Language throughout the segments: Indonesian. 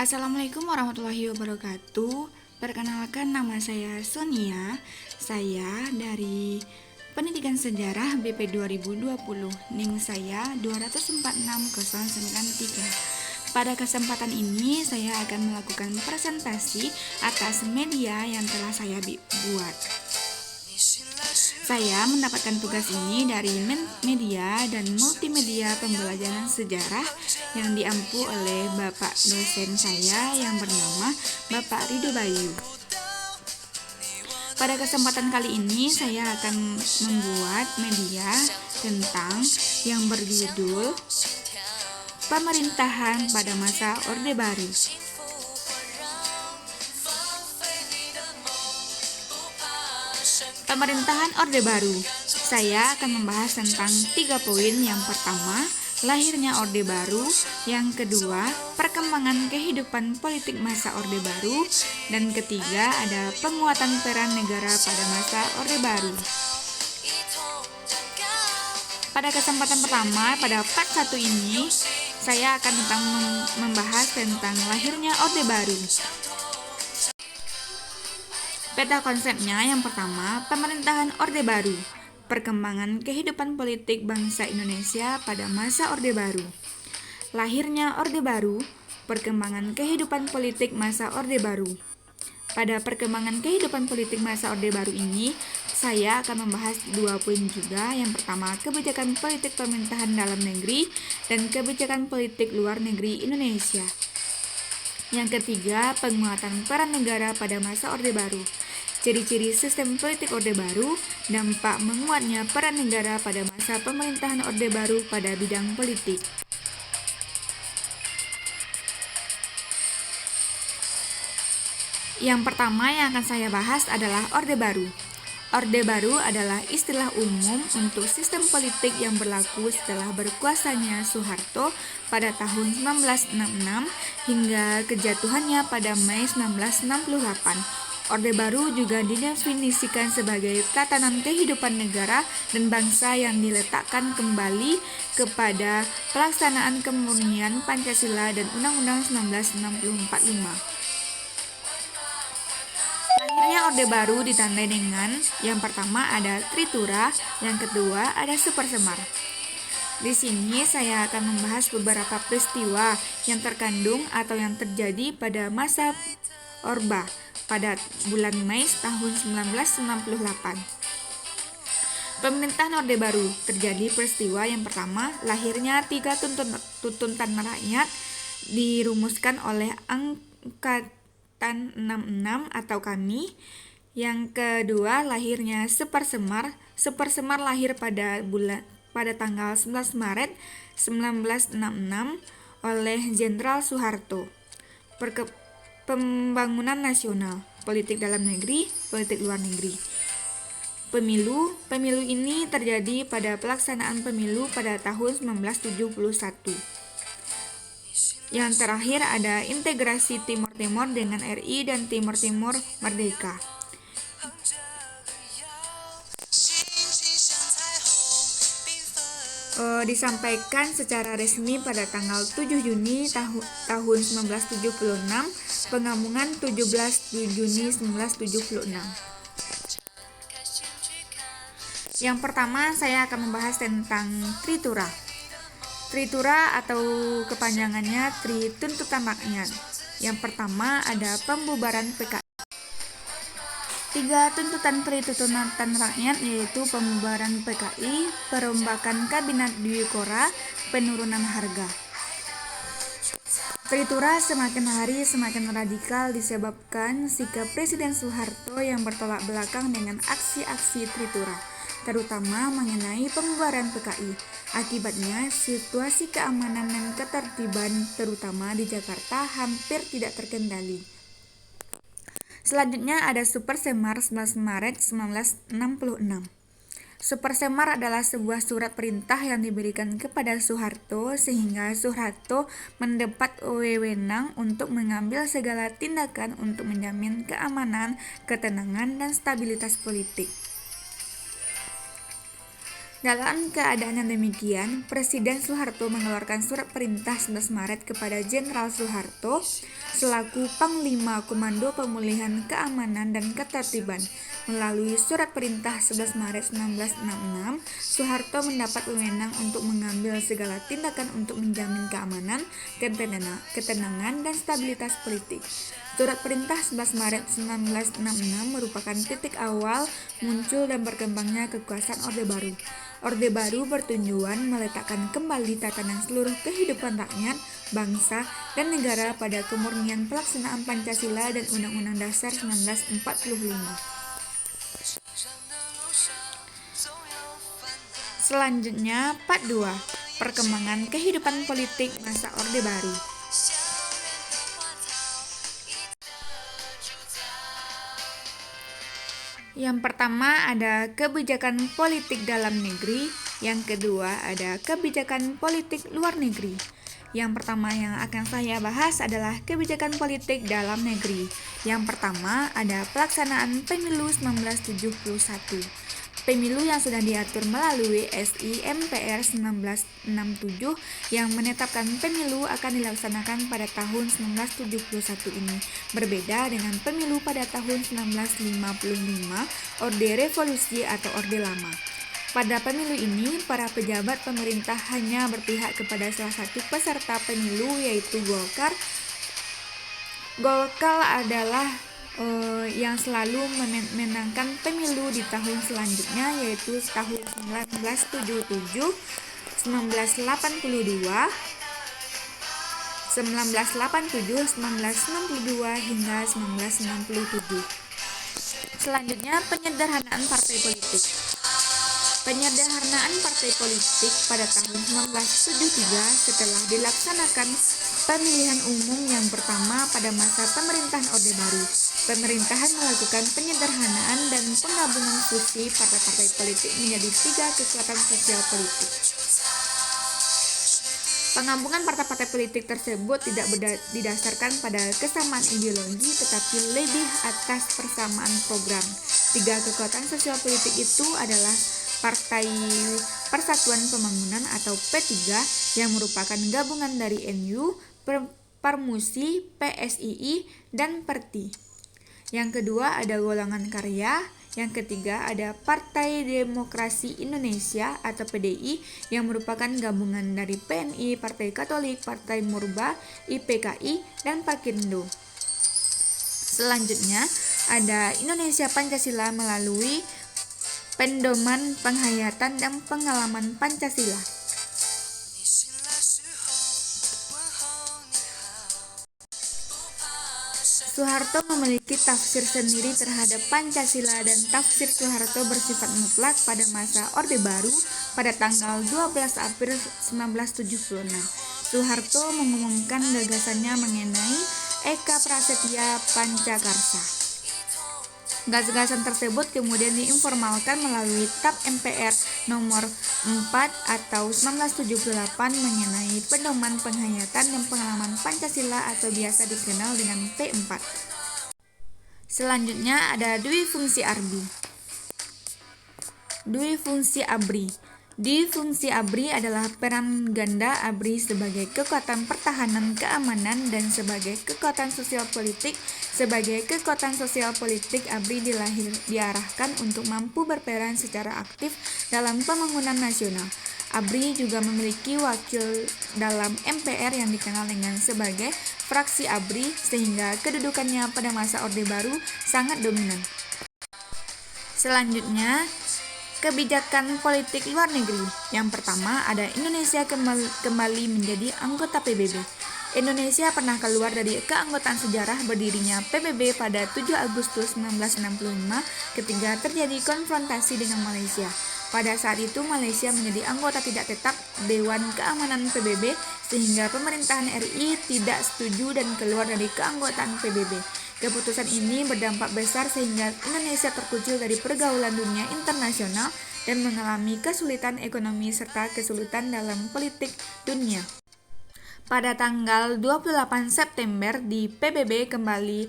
Assalamualaikum warahmatullahi wabarakatuh. Perkenalkan, nama saya Sonia. Saya dari Pendidikan Sejarah BP 2020. NIM saya 246.093. Pada kesempatan ini saya akan melakukan presentasi atas media yang telah saya buat. Saya mendapatkan tugas ini dari media dan multimedia pembelajaran sejarah yang diampu oleh Bapak dosen saya yang bernama Bapak Ridho Bayu. Pada kesempatan kali ini saya akan membuat media tentang yang berjudul Pemerintahan pada Masa Orde Baru. Pemerintahan Orde Baru. Saya akan membahas tentang 3 poin. Yang pertama, lahirnya Orde Baru. Yang kedua, perkembangan kehidupan politik masa Orde Baru. Dan ketiga, ada penguatan peran negara pada masa Orde Baru. Pada kesempatan pertama, pada part 1 ini, saya akan membahas tentang lahirnya Orde Baru. Peta konsepnya yang pertama, pemerintahan Orde Baru. Perkembangan kehidupan politik bangsa Indonesia pada masa Orde Baru. Lahirnya Orde Baru, perkembangan kehidupan politik masa Orde Baru. Pada perkembangan kehidupan politik masa Orde Baru ini, saya akan membahas 2 poin juga. Yang pertama, kebijakan politik pemerintahan dalam negeri dan kebijakan politik luar negeri Indonesia. Yang ketiga, penguatan peran negara pada masa Orde Baru. Ciri-ciri sistem politik Orde Baru, dampak menguatnya peran negara pada masa pemerintahan Orde Baru pada bidang politik. Yang pertama yang akan saya bahas adalah Orde Baru. Orde Baru adalah istilah umum untuk sistem politik yang berlaku setelah berkuasanya Soeharto pada tahun 1966 hingga kejatuhannya pada Mei 1968. Orde Baru juga didefinisikan sebagai tatanan kehidupan negara dan bangsa yang diletakkan kembali kepada pelaksanaan kemurnian Pancasila dan Undang-Undang 1945. Lahirnya Orde Baru ditandai dengan yang pertama ada Tritura, yang kedua ada Supersemar. Di sini saya akan membahas beberapa peristiwa yang terkandung atau yang terjadi pada masa Orba pada bulan Mei tahun 1968. Pemerintahan Orde Baru terjadi peristiwa yang pertama, lahirnya 3 tuntutan rakyat dirumuskan oleh Angkatan 66 atau kami. Yang kedua, lahirnya Supersemar. Supersemar lahir pada tanggal 11 Maret 1966 oleh Jenderal Soeharto. Pembangunan nasional, politik dalam negeri, politik luar negeri. Pemilu ini terjadi pada pelaksanaan pemilu pada tahun 1971. Yang terakhir ada integrasi Timur Timur dengan RI dan Timur Timur merdeka. Disampaikan secara resmi pada tanggal 7 Juni tahun 1976, pengampungan 17 Juni 1976. Yang pertama saya akan membahas tentang Tritura. Tritura atau kepanjangannya Tri Tuntutan Rakyat. Yang pertama ada pembubaran PKI. 3 tuntutan Tri Tuntutan Rakyat yaitu pembubaran PKI, perombakan Kabinet Dwi Kora, penurunan harga. Tritura semakin hari semakin radikal disebabkan sikap Presiden Soeharto yang bertolak belakang dengan aksi-aksi Tritura, terutama mengenai pembubaran PKI. Akibatnya, situasi keamanan dan ketertiban terutama di Jakarta hampir tidak terkendali. Selanjutnya ada Supersemar 11 Maret 1966. Supersemar adalah sebuah surat perintah yang diberikan kepada Soeharto sehingga Soeharto mendapat wewenang untuk mengambil segala tindakan untuk menjamin keamanan, ketenangan, dan stabilitas politik. Dalam keadaan yang demikian, Presiden Soeharto mengeluarkan surat perintah 11 Maret kepada Jenderal Soeharto selaku Panglima Komando Pemulihan Keamanan dan Ketertiban. Melalui surat perintah 11 Maret 1966, Soeharto mendapat wewenang untuk mengambil segala tindakan untuk menjamin keamanan, ketenangan, dan stabilitas politik. Surat perintah 11 Maret 1966 merupakan titik awal muncul dan berkembangnya kekuasaan Orde Baru. Orde Baru bertujuan meletakkan kembali tatanan seluruh kehidupan rakyat, bangsa, dan negara pada kemurnian pelaksanaan Pancasila dan Undang-Undang Dasar 1945. Selanjutnya, part 2. Perkembangan kehidupan politik masa Orde Baru. Yang pertama ada kebijakan politik dalam negeri, yang kedua ada kebijakan politik luar negeri. Yang pertama yang akan saya bahas adalah kebijakan politik dalam negeri. Yang pertama ada pelaksanaan pemilu 1971. Pemilu yang sudah diatur melalui SI MPR 1967 yang menetapkan pemilu akan dilaksanakan pada tahun 1971 ini. Berbeda dengan pemilu pada tahun 1955, Orde Revolusi atau Orde Lama. Pada pemilu ini, para pejabat pemerintah hanya berpihak kepada salah satu peserta pemilu, yaitu Golkar. Golkar adalah yang selalu memenangkan pemilu di tahun selanjutnya, yaitu tahun 1977, 1982, 1962 hingga 1967. Selanjutnya, penyederhanaan partai politik. Penyederhanaan partai politik pada tahun 1973 setelah dilaksanakan pemilihan umum yang pertama pada masa pemerintahan Orde Baru. Pemerintahan melakukan penyederhanaan dan penggabungan fusi partai-partai politik menjadi 3 kekuatan sosial politik. Penggabungan partai-partai politik tersebut tidak didasarkan pada kesamaan ideologi tetapi lebih atas persamaan program. 3 kekuatan sosial politik itu adalah Partai Persatuan Pembangunan atau P3 yang merupakan gabungan dari NU, Permusi, PSII, dan Perti. Yang kedua ada Golongan Karya. Yang ketiga ada Partai Demokrasi Indonesia atau PDI yang merupakan gabungan dari PNI, Partai Katolik, Partai Murba, IPKI, dan Parkindo. Selanjutnya ada Indonesia Pancasila melalui Pendoman Penghayatan dan Pengalaman Pancasila. Soeharto memiliki tafsir sendiri terhadap Pancasila dan tafsir Soeharto bersifat mutlak pada masa Orde Baru pada tanggal 12 April 1976. Soeharto mengumumkan gagasannya mengenai Eka Prasetya Pancakarsa. Gagasan tersebut kemudian diinformalkan melalui TAP MPR nomor 4 atau 1978 mengenai Pedoman Penghayatan dan Pengalaman Pancasila atau biasa dikenal dengan P4. Selanjutnya ada Dwi Fungsi ABRI. Dwi Fungsi ABRI. Dwi Fungsi ABRI adalah peran ganda ABRI sebagai kekuatan pertahanan keamanan dan sebagai kekuatan sosial politik. Sebagai kekuatan sosial politik, ABRI diarahkan untuk mampu berperan secara aktif dalam pembangunan nasional. ABRI juga memiliki wakil dalam MPR yang dikenal dengan sebagai fraksi ABRI, sehingga kedudukannya pada masa Orde Baru sangat dominan. Selanjutnya, kebijakan politik luar negeri. Yang pertama ada Indonesia kembali menjadi anggota PBB. Indonesia pernah keluar dari keanggotaan sejarah berdirinya PBB pada 7 Agustus 1965 ketika terjadi konfrontasi dengan Malaysia. Pada saat itu Malaysia menjadi anggota tidak tetap Dewan Keamanan PBB sehingga pemerintahan RI tidak setuju dan keluar dari keanggotaan PBB. Keputusan ini berdampak besar sehingga Indonesia terkucil dari pergaulan dunia internasional dan mengalami kesulitan ekonomi serta kesulitan dalam politik dunia. Pada tanggal 28 September di PBB kembali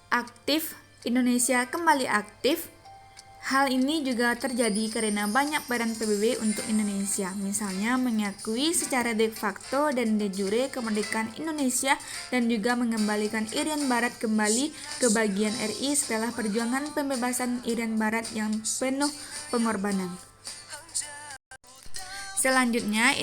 aktif, Indonesia kembali aktif. Hal ini juga terjadi karena banyak peran PBB untuk Indonesia, misalnya mengakui secara de facto dan de jure kemerdekaan Indonesia dan juga mengembalikan Irian Barat kembali ke bagian RI setelah perjuangan pembebasan Irian Barat yang penuh pengorbanan. Selanjutnya,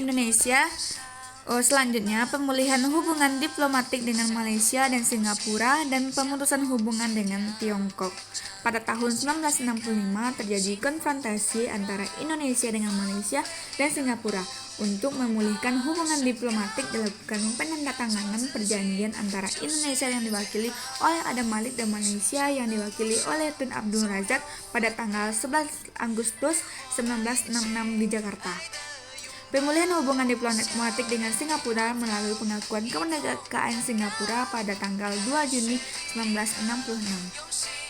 pemulihan hubungan diplomatik dengan Malaysia dan Singapura dan pemutusan hubungan dengan Tiongkok. Pada tahun 1965 terjadi konfrontasi antara Indonesia dengan Malaysia dan Singapura. Untuk memulihkan hubungan diplomatik dilakukan penandatanganan perjanjian antara Indonesia yang diwakili oleh Adam Malik dan Malaysia yang diwakili oleh Tun Abdul Razak pada tanggal 11 Agustus 1966 di Jakarta. Pemulihan hubungan diplomatik dengan Singapura melalui pengakuan kemerdekaan Singapura pada tanggal 2 Juni 1966.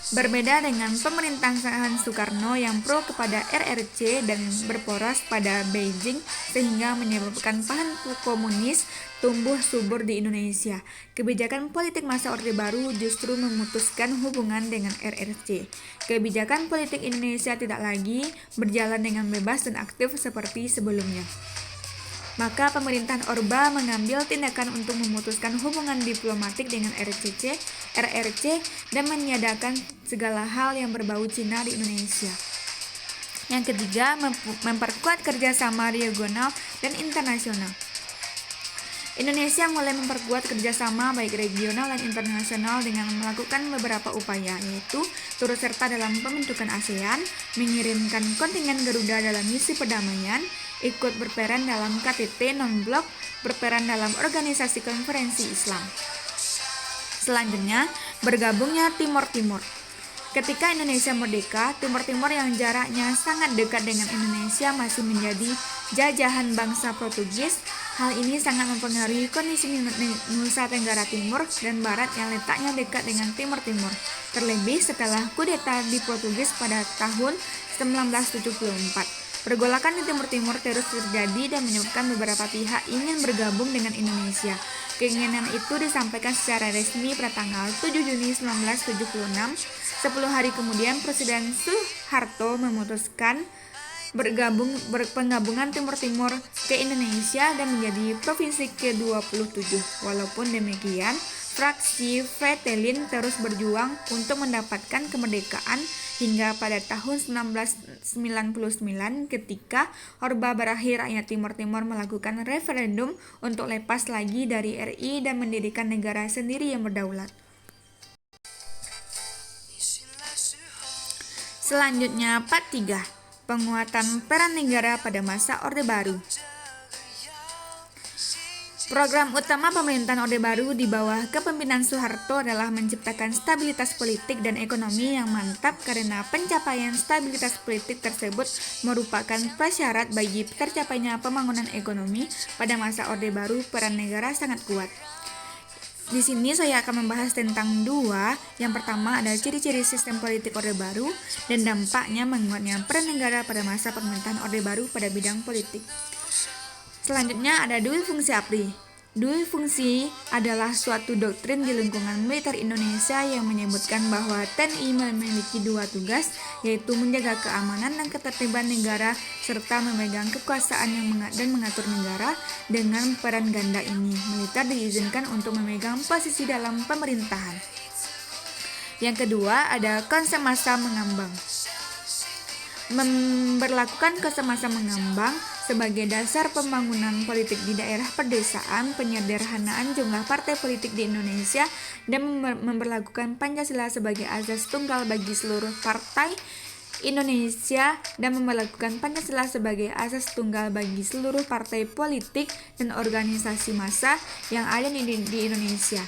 Berbeda dengan pemerintahan Soekarno yang pro kepada RRC dan berporos pada Beijing sehingga menyebabkan paham komunis tumbuh subur di Indonesia. Kebijakan politik masa Orde Baru justru memutuskan hubungan dengan RRC. Kebijakan politik Indonesia tidak lagi berjalan dengan bebas dan aktif seperti sebelumnya. Maka pemerintahan Orba mengambil tindakan untuk memutuskan hubungan diplomatik dengan RRC dan meniadakan segala hal yang berbau Cina di Indonesia. Yang ketiga, memperkuat kerjasama regional dan internasional. Indonesia mulai memperkuat kerjasama baik regional dan internasional dengan melakukan beberapa upaya, yaitu turut serta dalam pembentukan ASEAN, mengirimkan kontingen Garuda dalam misi perdamaian, ikut berperan dalam KTT non-blok, berperan dalam organisasi konferensi Islam. Selanjutnya, bergabungnya Timor Timur. Ketika Indonesia merdeka, Timor Timur yang jaraknya sangat dekat dengan Indonesia masih menjadi jajahan bangsa Portugis. Hal ini sangat mempengaruhi kondisi Nusa Tenggara Timur dan Barat yang letaknya dekat dengan Timor Timur. Terlebih setelah kudeta di Portugis pada tahun 1974. Pergolakan di Timur Timur terus terjadi dan menyebabkan beberapa pihak ingin bergabung dengan Indonesia. Keinginan itu disampaikan secara resmi pada tanggal 7 Juni 1976. 10 hari kemudian Presiden Soeharto memutuskan penggabungan Timur Timur ke Indonesia dan menjadi provinsi ke-27. Walaupun demikian, fraksi Fretilin terus berjuang untuk mendapatkan kemerdekaan hingga pada tahun 1999 ketika Orba berakhir, rakyat Timur Timur melakukan referendum untuk lepas lagi dari RI dan mendirikan negara sendiri yang berdaulat. Selanjutnya, part 3. Penguatan peran negara pada masa Orde Baru. Program utama pemerintahan Orde Baru di bawah kepemimpinan Soeharto adalah menciptakan stabilitas politik dan ekonomi yang mantap karena pencapaian stabilitas politik tersebut merupakan prasyarat bagi tercapainya pembangunan ekonomi. Pada masa Orde Baru, peran negara sangat kuat. Di sini saya akan membahas tentang dua. Yang pertama ada ciri-ciri sistem politik Orde Baru dan dampaknya menguatnya peran negara pada masa pemerintahan Orde Baru pada bidang politik. Selanjutnya ada dual fungsi ABRI. Dual fungsi adalah suatu doktrin di lingkungan militer Indonesia yang menyebutkan bahwa TNI memiliki dua tugas, yaitu menjaga keamanan dan ketertiban negara serta memegang kekuasaan dan mengatur negara. Dengan peran ganda ini, militer diizinkan untuk memegang posisi dalam pemerintahan. Yang kedua ada konsep masa mengambang. Memberlakukan konsep masa mengambang sebagai dasar pembangunan politik di daerah pedesaan, penyederhanaan jumlah partai politik di Indonesia, dan memberlakukan Pancasila sebagai asas tunggal bagi seluruh partai Indonesia dan memberlakukan Pancasila sebagai asas tunggal bagi seluruh partai politik dan organisasi massa yang ada di Indonesia.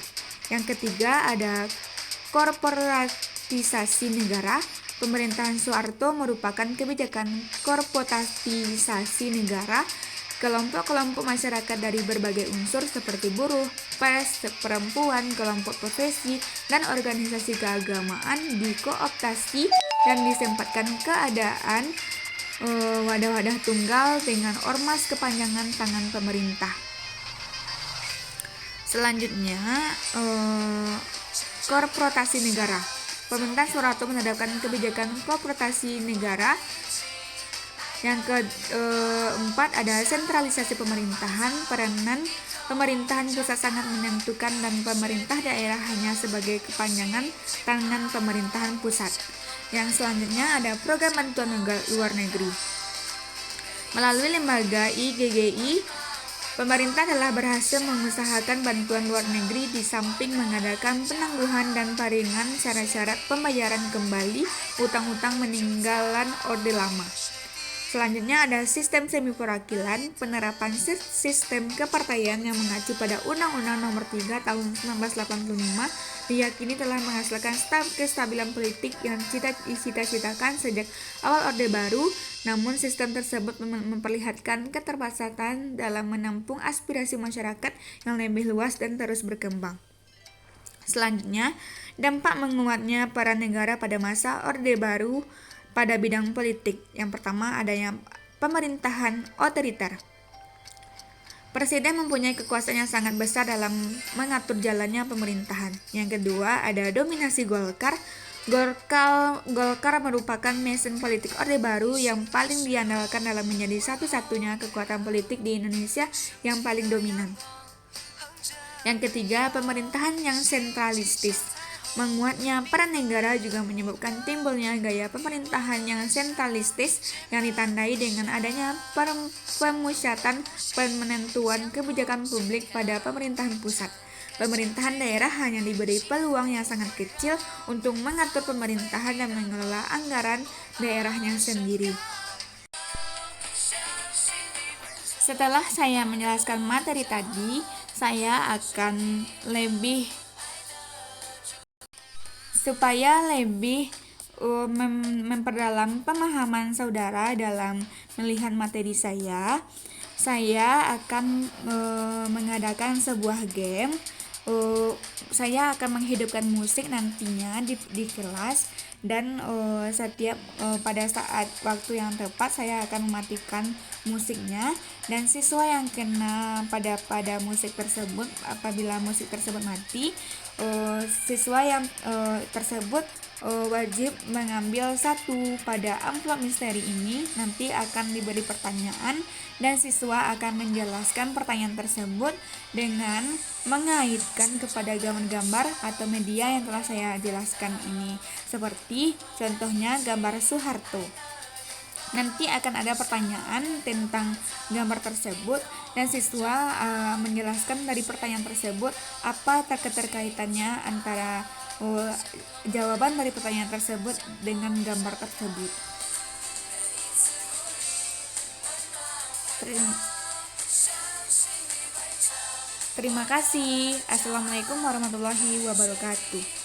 Yang ketiga ada korporatisasi negara. Pemerintahan Soeharto merupakan kebijakan korporatisasi negara. Kelompok-kelompok masyarakat dari berbagai unsur seperti buruh, pers, perempuan, kelompok profesi, dan organisasi keagamaan dikooptasi dan disempatkan keadaan wadah-wadah tunggal dengan ormas kepanjangan tangan pemerintah. Selanjutnya, korporasi negara. Pemerintah Soeharto menetapkan kebijakan kooperatif negara. Yang keempat ada sentralisasi pemerintahan. Peranan pemerintahan pusat sangat menentukan dan pemerintah daerah hanya sebagai kepanjangan tangan pemerintahan pusat. Yang selanjutnya ada program bantuan luar negeri. Melalui lembaga IGGI, pemerintah telah berhasil mengusahakan bantuan luar negeri di samping mengadakan penangguhan dan paringan syarat-syarat pembayaran kembali utang-utang meninggalan Orde Lama. Selanjutnya ada sistem semi perwakilan. Penerapan sistem kepartaian yang mengacu pada Undang-Undang Nomor 3 Tahun 1985 diyakini telah menghasilkan kestabilan politik yang dicita-citakan sejak awal Orde Baru. Namun sistem tersebut memperlihatkan keterbatasan dalam menampung aspirasi masyarakat yang lebih luas dan terus berkembang. Selanjutnya, dampak menguatnya peran negara pada masa Orde Baru pada bidang politik. Yang pertama, adanya pemerintahan otoriter. Presiden mempunyai kekuasaan yang sangat besar dalam mengatur jalannya pemerintahan. Yang kedua, ada dominasi Golkar. Golkar merupakan mesin politik Orde Baru yang paling diandalkan dalam menjadi satu-satunya kekuatan politik di Indonesia yang paling dominan. Yang ketiga, pemerintahan yang sentralistis. Menguatnya peran negara juga menyebabkan timbulnya gaya pemerintahan yang sentralistis yang ditandai dengan adanya pemusyatan penentuan kebijakan publik pada pemerintahan pusat. Pemerintahan daerah hanya diberi peluang yang sangat kecil untuk mengatur pemerintahan dan mengelola anggaran daerahnya sendiri. Setelah saya menjelaskan materi tadi, saya akan supaya lebih memperdalam pemahaman saudara dalam melihat materi saya akan mengadakan sebuah game. Saya akan menghidupkan musik nantinya di kelas, dan setiap pada saat waktu yang tepat saya akan mematikan musiknya, dan siswa yang kena pada musik tersebut, apabila musik tersebut mati, siswa yang tersebut wajib mengambil satu pada amplop misteri ini. Nanti akan diberi pertanyaan dan siswa akan menjelaskan pertanyaan tersebut dengan mengaitkan kepada gambar-gambar atau media yang telah saya jelaskan ini. Seperti contohnya gambar Soeharto. Nanti akan ada pertanyaan tentang gambar tersebut dan siswa menjelaskan dari pertanyaan tersebut apa keterkaitannya antara jawaban dari pertanyaan tersebut dengan gambar tersebut. Terima kasih. Assalamualaikum warahmatullahi wabarakatuh.